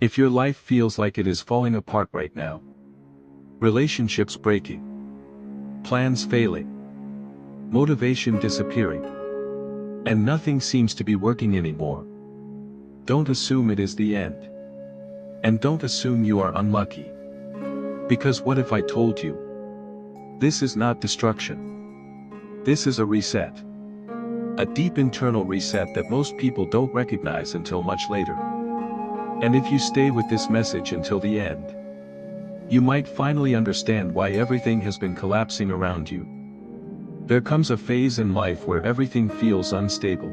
If your life feels like it is falling apart right now, relationships breaking, plans failing, motivation disappearing, and nothing seems to be working anymore, don't assume it is the end. And don't assume you are unlucky. Because what if I told you? This is not destruction. This is a reset. A deep internal reset that most people don't recognize until much later. And if you stay with this message until the end, you might finally understand why everything has been collapsing around you. There comes a phase in life where everything feels unstable.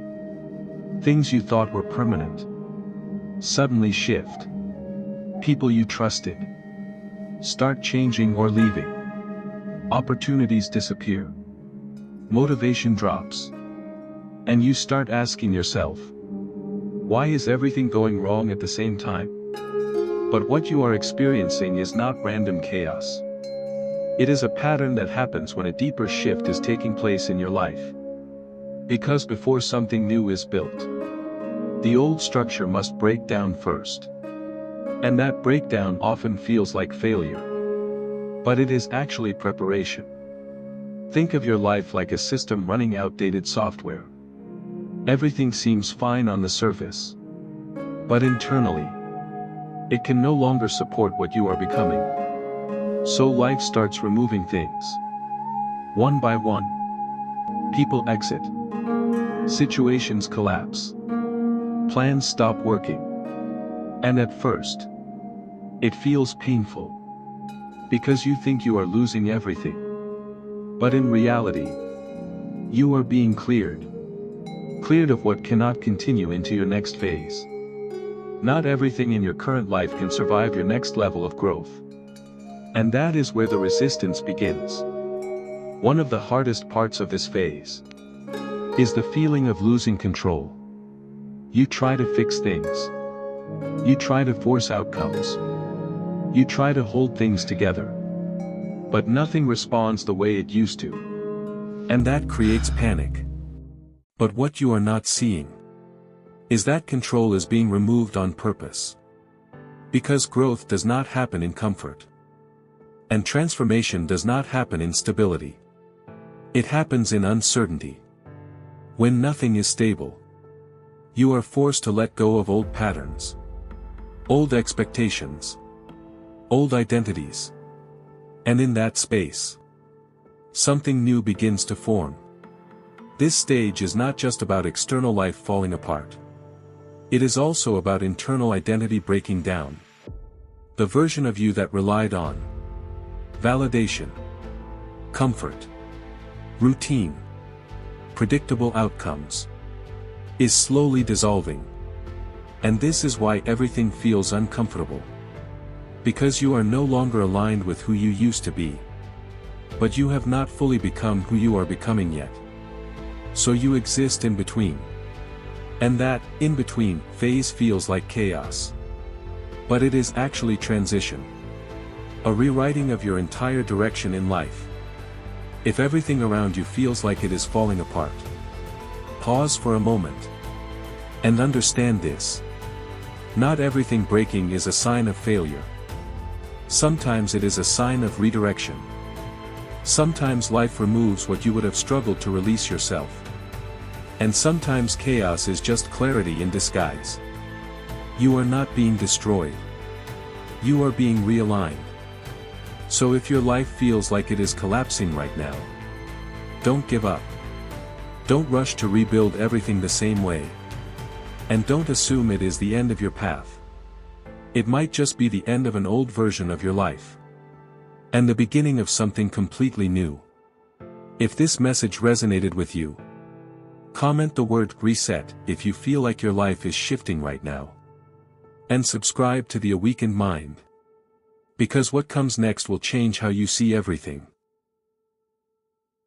Things you thought were permanent suddenly shift. People you trusted start changing or leaving. Opportunities disappear. Motivation drops. And you start asking yourself, why is everything going wrong at the same time? But what you are experiencing is not random chaos. It is a pattern that happens when a deeper shift is taking place in your life. Because before something new is built, the old structure must break down first. And that breakdown often feels like failure. But it is actually preparation. Think of your life like a system running outdated software. Everything seems fine on the surface. But internally, it can no longer support what you are becoming. So life starts removing things. One by one. People exit. Situations collapse. Plans stop working. And at first, it feels painful. Because you think you are losing everything. But in reality, you are being cleared. Cleared of what cannot continue into your next phase. Not everything in your current life can survive your next level of growth. And that is where the resistance begins. One of the hardest parts of this phase is the feeling of losing control. You try to fix things. You try to force outcomes. You try to hold things together. But nothing responds the way it used to. And that creates panic. But what you are not seeing is that control is being removed on purpose. Because growth does not happen in comfort. And transformation does not happen in stability. It happens in uncertainty. When nothing is stable, you are forced to let go of old patterns. Old expectations. Old identities. And in that space, something new begins to form. This stage is not just about external life falling apart. It is also about internal identity breaking down. The version of you that relied on validation, comfort, routine, predictable outcomes, is slowly dissolving. And this is why everything feels uncomfortable. Because you are no longer aligned with who you used to be. But you have not fully become who you are becoming yet. So you exist in between. And that, in between, phase feels like chaos. But it is actually transition. A rewriting of your entire direction in life. If everything around you feels like it is falling apart, pause for a moment. And understand this. Not everything breaking is a sign of failure. Sometimes it is a sign of redirection. Sometimes life removes what you would have struggled to release yourself. And sometimes chaos is just clarity in disguise. You are not being destroyed. You are being realigned. So if your life feels like it is collapsing right now, don't give up. Don't rush to rebuild everything the same way. And don't assume it is the end of your path. It might just be the end of an old version of your life. And the beginning of something completely new. If this message resonated with you, comment the word reset if you feel like your life is shifting right now. And subscribe to The Awakened Mind. Because what comes next will change how you see everything.